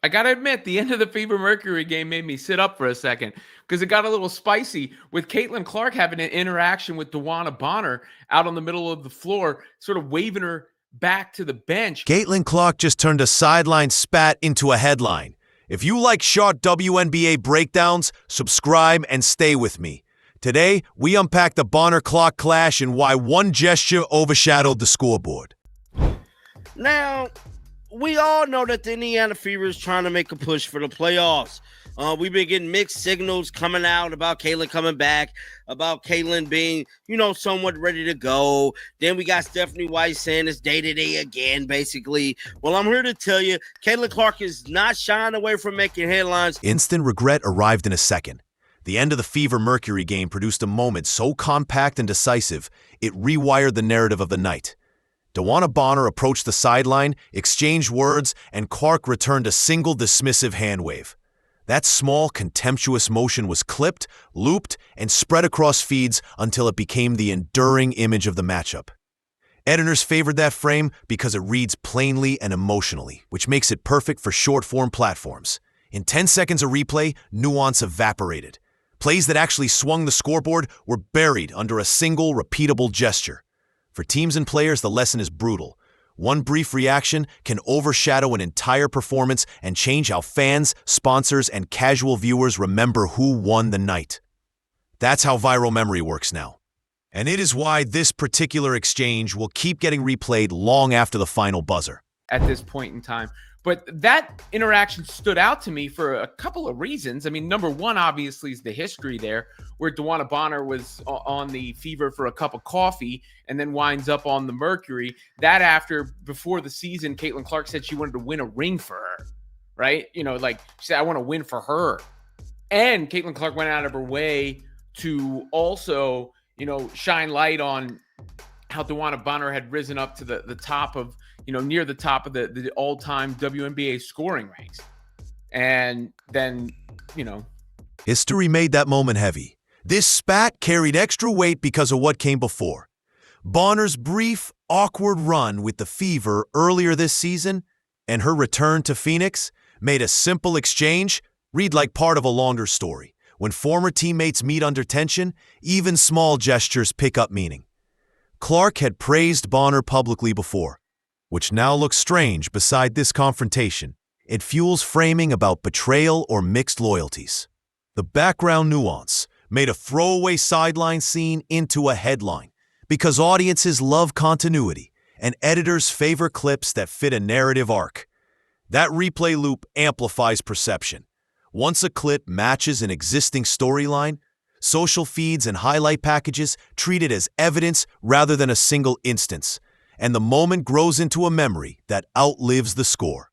I got to admit, the end of the Fever Mercury game made me sit up for a second because it got a little spicy with Caitlin Clark having an interaction with Dewanna Bonner out on the middle of the floor, sort of waving her back to the bench. Caitlin Clark just turned a sideline spat into a headline. If you like short WNBA breakdowns, subscribe and stay with me. Today, we unpack the Bonner-Clark clash and why one gesture overshadowed the scoreboard. Now, we all know that the Indiana Fever is trying to make a push for the playoffs. We've been getting mixed signals coming out about Caitlin coming back, about Caitlin being, somewhat ready to go. Then we got Stephanie White saying it's day-to-day again, basically. Well, I'm here to tell you, Caitlin Clark is not shying away from making headlines. Instant regret arrived in a second. The end of the Fever Mercury game produced a moment so compact and decisive, it rewired the narrative of the night. Dewanna Bonner approached the sideline, exchanged words, and Clark returned a single dismissive hand wave. That small, contemptuous motion was clipped, looped, and spread across feeds until it became the enduring image of the matchup. Editors favored that frame because it reads plainly and emotionally, which makes it perfect for short-form platforms. In 10 seconds of replay, nuance evaporated. Plays that actually swung the scoreboard were buried under a single, repeatable gesture. For teams and players, the lesson is brutal. One brief reaction can overshadow an entire performance and change how fans, sponsors, and casual viewers remember who won the night. That's how viral memory works now. And it is why this particular exchange will keep getting replayed long after the final buzzer. At this point in time. But that interaction stood out to me for a couple of reasons. I mean, number one, obviously, is the history there, where Dewanna Bonner was on the Fever for a cup of coffee and then winds up on the Mercury. Before the season, Caitlin Clark said she wanted to win a ring for her, right? She said, I want to win for her. And Caitlin Clark went out of her way to also, shine light on how Dewanna Bonner had risen up to the top of, near the top of the all-time WNBA scoring ranks. And then, History made that moment heavy. This spat carried extra weight because of what came before. Bonner's brief, awkward run with the Fever earlier this season and her return to Phoenix made a simple exchange read like part of a longer story. When former teammates meet under tension, even small gestures pick up meaning. Clark had praised Bonner publicly before, which now looks strange beside this confrontation. It fuels framing about betrayal or mixed loyalties. The background nuance made a throwaway sideline scene into a headline because audiences love continuity and editors favor clips that fit a narrative arc. That replay loop amplifies perception. Once a clip matches an existing storyline, social feeds and highlight packages treat it as evidence rather than a single instance, and the moment grows into a memory that outlives the score.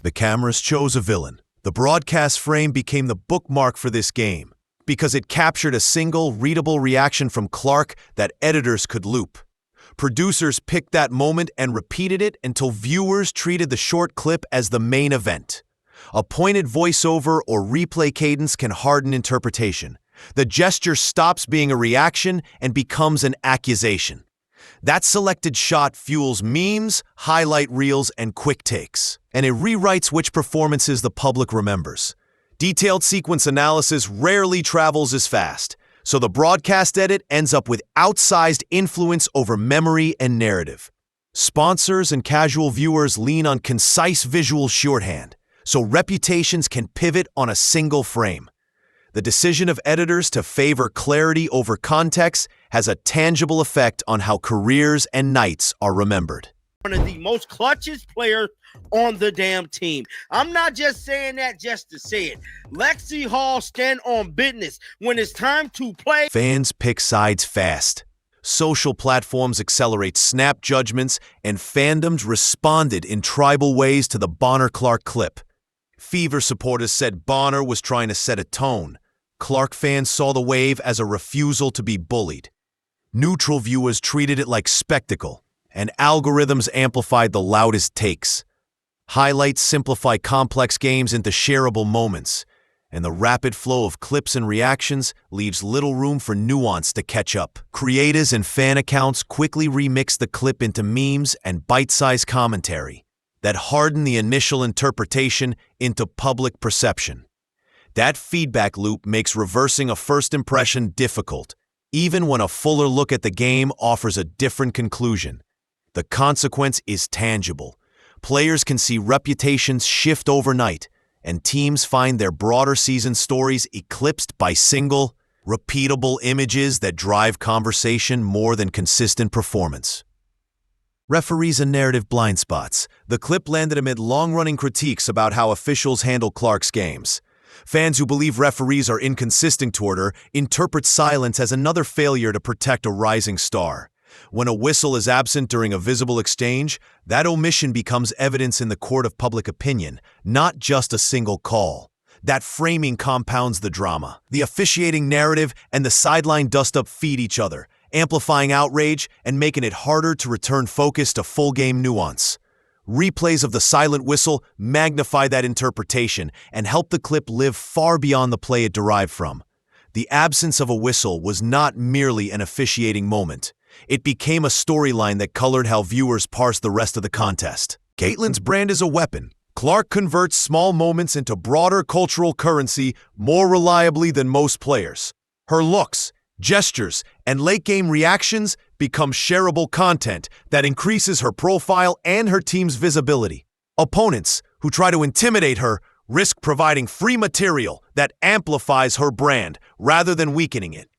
The cameras chose a villain. The broadcast frame became the bookmark for this game because it captured a single, readable reaction from Clark that editors could loop. Producers picked that moment and repeated it until viewers treated the short clip as the main event. A pointed voiceover or replay cadence can harden interpretation. The gesture stops being a reaction and becomes an accusation. That selected shot fuels memes, highlight reels, and quick takes, and it rewrites which performances the public remembers. Detailed sequence analysis rarely travels as fast, so the broadcast edit ends up with outsized influence over memory and narrative. Sponsors and casual viewers lean on concise visual shorthand, so reputations can pivot on a single frame. The decision of editors to favor clarity over context has a tangible effect on how careers and nights are remembered. One of the most clutchest players on the damn team. I'm not just saying that just to say it. Lexi Hall stand on business when it's time to play. Fans pick sides fast. Social platforms accelerate snap judgments, and fandoms responded in tribal ways to the Bonner-Clark clip. Fever supporters said Bonner was trying to set a tone. Clark fans saw the wave as a refusal to be bullied. Neutral viewers treated it like spectacle, and algorithms amplified the loudest takes. Highlights simplify complex games into shareable moments, and the rapid flow of clips and reactions leaves little room for nuance to catch up. Creators and fan accounts quickly remix the clip into memes and bite-sized commentary that harden the initial interpretation into public perception. That feedback loop makes reversing a first impression difficult, even when a fuller look at the game offers a different conclusion. The consequence is tangible. Players can see reputations shift overnight, and teams find their broader season stories eclipsed by single, repeatable images that drive conversation more than consistent performance. Referees and narrative blind spots. The clip landed amid long-running critiques about how officials handle Clark's games. Fans who believe referees are inconsistent toward her interpret silence as another failure to protect a rising star. When a whistle is absent during a visible exchange, that omission becomes evidence in the court of public opinion, not just a single call. That framing compounds the drama. The officiating narrative and the sideline dust-up feed each other, amplifying outrage and making it harder to return focus to full-game nuance. Replays of the silent whistle magnify that interpretation and help the clip live far beyond the play it derived from. The absence of a whistle was not merely an officiating moment. It became a storyline that colored how viewers parsed the rest of the contest. Caitlin's brand is a weapon. Clark converts small moments into broader cultural currency more reliably than most players. Her looks, gestures, and late-game reactions become shareable content that increases her profile and her team's visibility. Opponents who try to intimidate her risk providing free material that amplifies her brand rather than weakening it.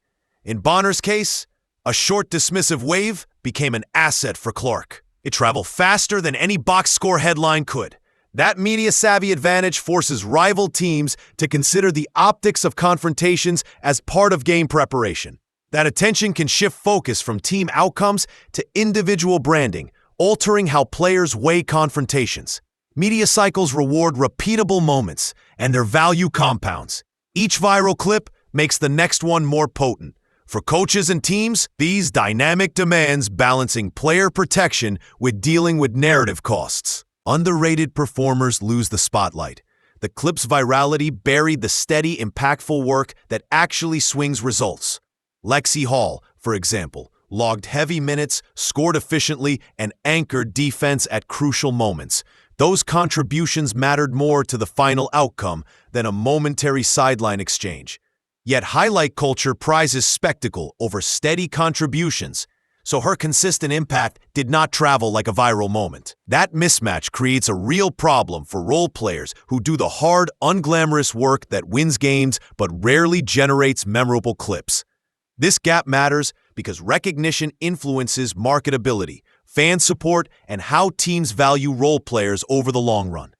In Bonner's case, a short dismissive wave became an asset for Clark. It traveled faster than any box score headline could. That media-savvy advantage forces rival teams to consider the optics of confrontations as part of game preparation. That attention can shift focus from team outcomes to individual branding, altering how players weigh confrontations. Media cycles reward repeatable moments, and their value compounds. Each viral clip makes the next one more potent. For coaches and teams, these dynamic demands balancing player protection with dealing with narrative costs. Underrated performers lose the spotlight. The clip's virality buried the steady, impactful work that actually swings results. Lexi Hall, for example, logged heavy minutes, scored efficiently, and anchored defense at crucial moments. Those contributions mattered more to the final outcome than a momentary sideline exchange. Yet highlight culture prizes spectacle over steady contributions, so her consistent impact did not travel like a viral moment. That mismatch creates a real problem for role players who do the hard, unglamorous work that wins games but rarely generates memorable clips. This gap matters because recognition influences marketability, fan support, and how teams value role players over the long run.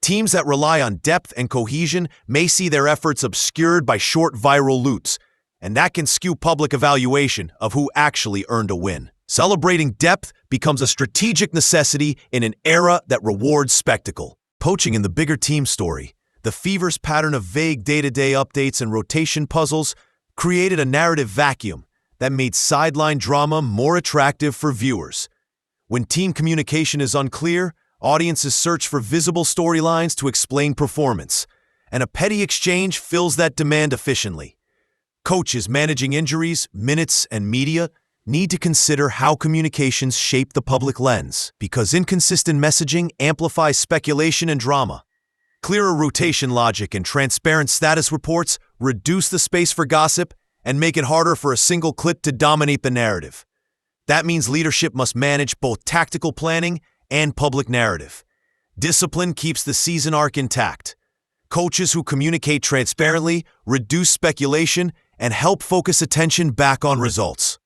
Teams that rely on depth and cohesion may see their efforts obscured by short viral loots, and that can skew public evaluation of who actually earned a win. Celebrating depth becomes a strategic necessity in an era that rewards spectacle. Poaching in the bigger team story, the Fever's pattern of vague day-to-day updates and rotation puzzles created a narrative vacuum that made sideline drama more attractive for viewers. When team communication is unclear, audiences search for visible storylines to explain performance, and a petty exchange fills that demand efficiently. Coaches managing injuries, minutes, and media need to consider how communications shape the public lens, because inconsistent messaging amplifies speculation and drama. Clearer rotation logic and transparent status reports reduce the space for gossip and make it harder for a single clip to dominate the narrative. That means leadership must manage both tactical planning and public narrative. Discipline keeps the season arc intact. Coaches who communicate transparently reduce speculation and help focus attention back on results.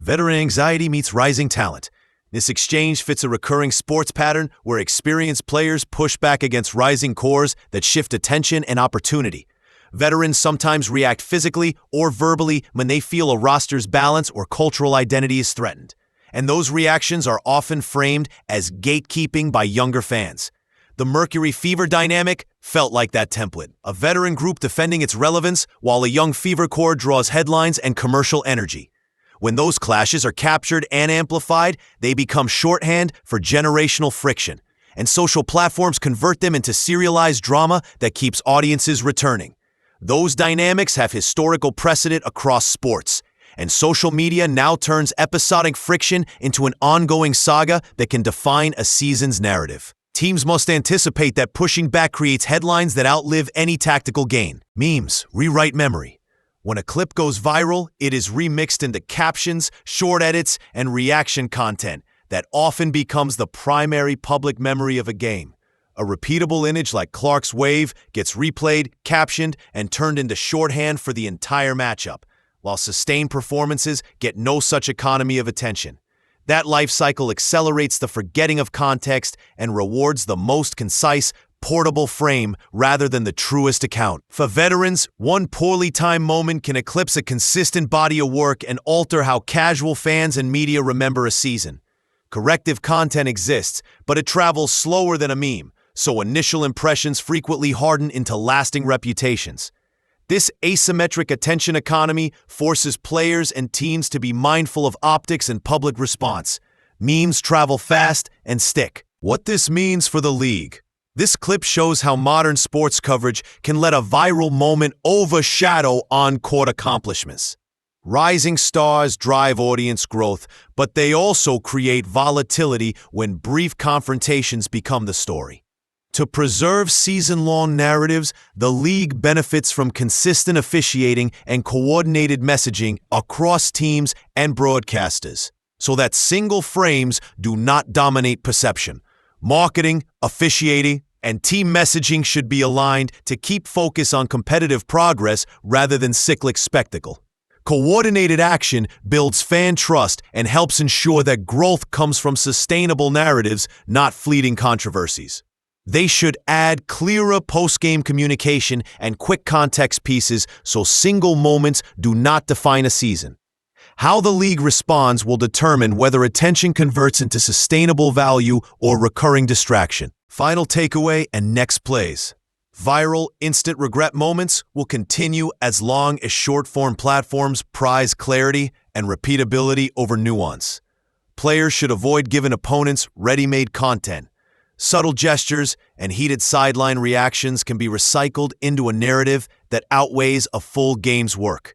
Veteran anxiety meets rising talent. This exchange fits a recurring sports pattern where experienced players push back against rising cores that shift attention and opportunity. Veterans sometimes react physically or verbally when they feel a roster's balance or cultural identity is threatened. And those reactions are often framed as gatekeeping by younger fans. The Mercury Fever dynamic felt like that template, a veteran group defending its relevance while a young Fever core draws headlines and commercial energy. When those clashes are captured and amplified, they become shorthand for generational friction. and social platforms convert them into serialized drama that keeps audiences returning. Those dynamics have historical precedent across sports, and social media now turns episodic friction into an ongoing saga that can define a season's narrative. Teams must anticipate that pushing back creates headlines that outlive any tactical gain. Memes rewrite memory. When a clip goes viral, it is remixed into captions, short edits, and reaction content that often becomes the primary public memory of a game. A repeatable image like Clark's wave gets replayed, captioned, and turned into shorthand for the entire matchup, while sustained performances get no such economy of attention. That life cycle accelerates the forgetting of context and rewards the most concise, portable frame rather than the truest account. For veterans, one poorly timed moment can eclipse a consistent body of work and alter how casual fans and media remember a season. Corrective content exists, but it travels slower than a meme, so initial impressions frequently harden into lasting reputations. This asymmetric attention economy forces players and teams to be mindful of optics and public response. Memes travel fast and stick. What this means for the league. This clip shows how modern sports coverage can let a viral moment overshadow on-court accomplishments. Rising stars drive audience growth, but they also create volatility when brief confrontations become the story. To preserve season-long narratives, the league benefits from consistent officiating and coordinated messaging across teams and broadcasters, so that single frames do not dominate perception. Marketing, officiating, and team messaging should be aligned to keep focus on competitive progress rather than cyclic spectacle. Coordinated action builds fan trust and helps ensure that growth comes from sustainable narratives, not fleeting controversies. They should add clearer post-game communication and quick context pieces so single moments do not define a season. How the league responds will determine whether attention converts into sustainable value or recurring distraction. Final takeaway and next plays. Viral, instant regret moments will continue as long as short-form platforms prize clarity and repeatability over nuance. Players should avoid giving opponents ready-made content. Subtle gestures and heated sideline reactions can be recycled into a narrative that outweighs a full game's work.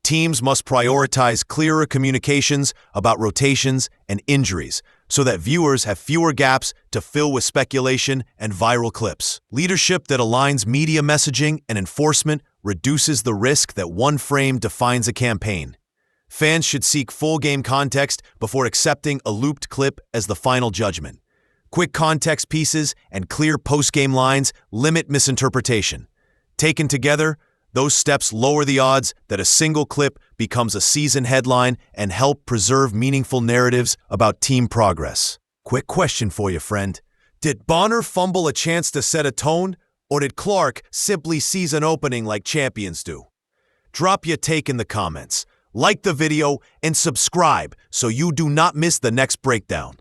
Teams must prioritize clearer communications about rotations and injuries so that viewers have fewer gaps to fill with speculation and viral clips. Leadership that aligns media messaging and enforcement reduces the risk that one frame defines a campaign. Fans should seek full game context before accepting a looped clip as the final judgment. Quick context pieces and clear post-game lines limit misinterpretation. Taken together, those steps lower the odds that a single clip becomes a season headline and help preserve meaningful narratives about team progress. Quick question for you, friend. Did Bonner fumble a chance to set a tone, or did Clark simply seize an opening like champions do? Drop your take in the comments, like the video, and subscribe so you do not miss the next breakdown.